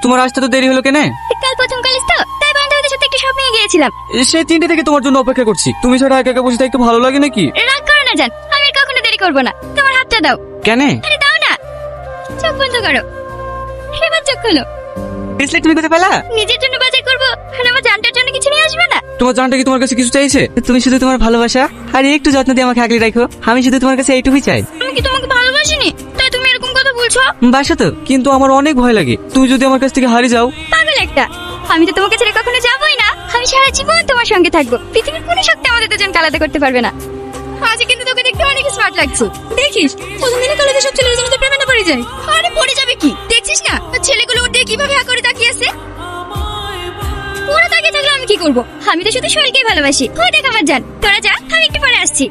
তোমার আসতে তো দেরি হলো কেন? কাল প্রথম কলেজ তো, তাই বান্ধবীদের সাথে একটু শপিং এ গিয়েছিলাম। সেই 3টে থেকে তোমার জন্য অপেক্ষা করছি। তুমি ছাড়া একা একা বসে থাকতে ভালো লাগে নাকি? রাগ করো না জান, আমি আর কখনো দেরি করবো না। তোমার হাতটা দাও। কেন? আরে দাও না। চোখ বন্ধ করো, এবার চোখ খোলো। ব্রেসলেট তুমি কোথায় পেলা? নিজের জন্য বাজার করবো আর আমার জানটার জন্য কিছু নিয়ে আসবে না? তোমার জানটা কি তোমার কাছে কিছু চাইছে? তুমি শুধু তোমার ভালোবাসা আর একটু যত্ন দিয়ে আমাকে আগলে রাখো। আমি শুধু তোমার কাছে এইটুকুই চাই। আমি কি তোমাকে ভালোবাসিনি তাই তুমি এরকম কথা বলছো? বাসা তো, কিন্তু আমার অনেক ভয় লাগে তুমি যদি আমার কাছ থেকে হারিয়ে যাও। পাগল একটা, আমি তো তোমাকে ছেড়ে কখনো যাবোই না। আমি সারা জীবন তোমার সঙ্গে থাকবো। পৃথিবীর কোনো শক্তি আমাদের দুজনকে আলাদা করতে পারবে না। আজ কিন্তু তোকে দেখতে অনেক স্মার্ট লাগছে। দেখিস প্রথম দিনে কলেজে সব ছেলেদের জন্য তো প্রেমে না পড়ে যায়। আরে পড়ে যাবে কি, দেখছিস না ছেলেগুলো ওর দিয়ে কিভাবে হা করে তাকিয়ে আছে। ওরা তাকিয়ে থাকলে আমি কি করবো? আমি তো শুধু শরীরকেই ভালোবাসি। ওই দেখ আমার জান, তোরা যা, আমি একটু পরে আসছি।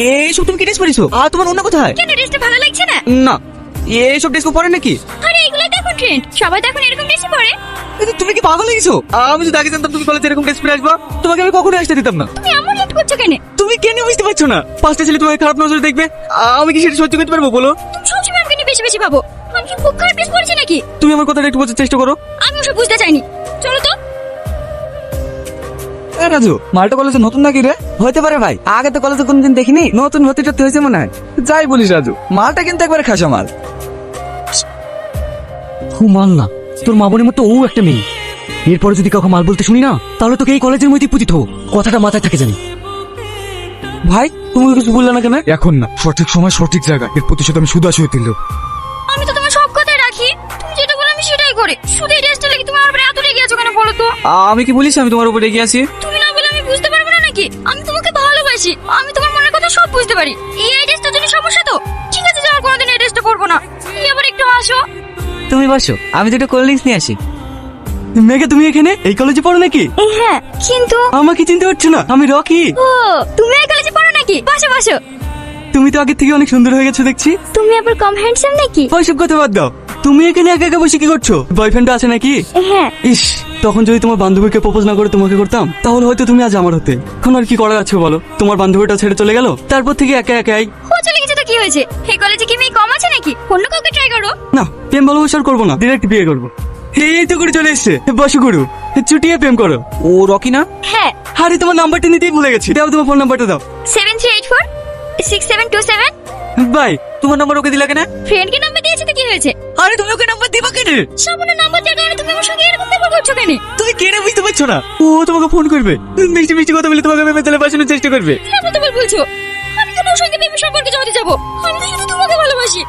এইসব তুমি কি ড্রেস পরিছো? আর তোমার অন্য কোথায়? কেন ড্রেসটা ভালো লাগছে না? না, এইসব ড্রেস পরে নাকি? আরে এগুলোই তো এখন ট্রেন্ড, সবাই তো এখন এরকম ড্রেসই পরে। তুমি কি পাগল হয়ে গেছো? আমি যদি আগে জানতাম তুমি কলেজে এরকম ড্রেস পরে আসবা, তোমাকে আমি কখনো আসতে দিতাম না। তুমি এমন হেট করছো কেন? তুমি কেন বুঝতে পারছো না? 5টা ছেলে তোমাকে খারাপ নজরে দেখবে, আমি কি সেটা সহ্য করতে পারবো বলো? তুমি সবসময় আমাকে নিয়ে বেশি বেশি ভাবো। আমি কি খুব খারাপ ড্রেস পরেছি নাকি? তুমি আমার কথাটা একটু বোঝার চেষ্টা করো। আমি ওসব বুঝতে চাইনি। চলো তো। রাজু, মালটা কলেজে নতুন নাকি রে? হতে পারে ভাই, আগে তো কলেজে কোনদিন দেখিনি। নতুন ভর্তি টর্তি হয়েছে মনে হয়। যাই বলিস রাজু, মালটা কিন্তু একবারে খাসা মাল। মাল না, তোর মা বোনের মতো ও একটা মেয়ে। এরপরে যদি কাউকে মাল বলতে শুনি না, তাহলে তোকে এই কলেজের মধ্যে পুজিত হোক। কথাটা মাথায় থাকে জানি। ভাই, তুমি কিছু বললে না কেন? এখন না, সঠিক সময় সঠিক জায়গা, এর প্রতিশোধ আমি শুধু আসলে দিল। আমি তো তোমার সব কথাই রাখি, তুমি যেটা বলো আমি সেটাই করি। শুধু এই ড্রেসটা লাগি তুমি আমার উপরে এত রেগে আছো কেন বলো তো? আমি কি বলিস আমি তোমার উপরে রেগে আছি? তুমি না বলে আমি বুঝতে পারবো না নাকি? আমি তোমাকে ভালোবাসি, আমি তোমার মনের কথা সব বুঝতে পারি। এই ড্রেসটার জন্য সমস্যা তো? ঠিক আছে, যাওয়ার কোনোদিন এই ড্রেসটা করবো না। তুমি আবার একটু হাসো। তুমি বসো, আমি দুটো কোল্ড ড্রিঙ্কস নিয়ে আসি। মেঘা, তুমি এখানে এই কলেজে পড়ো নাকি? হ্যাঁ, কিন্তু আমাকে চিনতে পারছো না? আমি রকি। ও, তুমি এই কলেজে পড়ো নাকি? বসো বসো। তুমি তো আগের থেকে অনেক সুন্দর হয়ে গেছো দেখছি। তুমি আবার কম হ্যান্ডসাম নাকি? ওইসব কথা বাদ দাও। তুমি এখানে একা একা বসে কি করছো? বয়ফ্রেন্ড আছে নাকি? হ্যাঁ। ইস, তখন যদি তোমার বান্ধবীকে প্রপোজ না করে তোমাকে করতাম, তাহলে হয়তো তুমি আজ আমার হতে। এখন আর কি করার আছে বলো? তোমার বান্ধবীটা ছেড়ে চলে গেল, তারপর থেকে একা একাই। ও চলে গেছে তো কি হয়েছে? এই কলেজে কি মেয়ে কম আছে নাকি? অন্য কাউকে ট্রাই করো। না, প্রেম ভালোবাসা আর করবো না, ডিরেক্ট বিয়ে করবো। এই তো করে চলে এসছে, বসো গুরু, চুটিয়ে প্রেম করো। ও রকি না? হ্যাঁ। আরে তোমার নাম্বারটা নিতেই ভুলে গেছি। দাও তোমার ফোন নাম্বারটা দাও। 73846727। বাই। তোমার নাম্বার ওকে দিলা কেন? ফ্রেন্ডকে নাম্বার দিয়েছে তো কি হয়েছে? আরে তুমি ওকে নাম্বার দিবা কেন? সামনে নাম্বার দেওয়ার কারণে তুমি আমার সঙ্গে এরকম ব্যবহার করছো কেন? তুমি কেন বুঝতে পারছো না? ও তোমাকে ফোন করবে, মিষ্টি মিষ্টি কথা বলে তোমাকে ভেবে তাহলে বাঁচানোর চেষ্টা করবে। কি আপনি তো বলছো? আমি কেন ওর সঙ্গে প্রেম সম্পর্কে জড়াতে যাবো? আমি তো শুধু তোমাকে ভালোবাসি।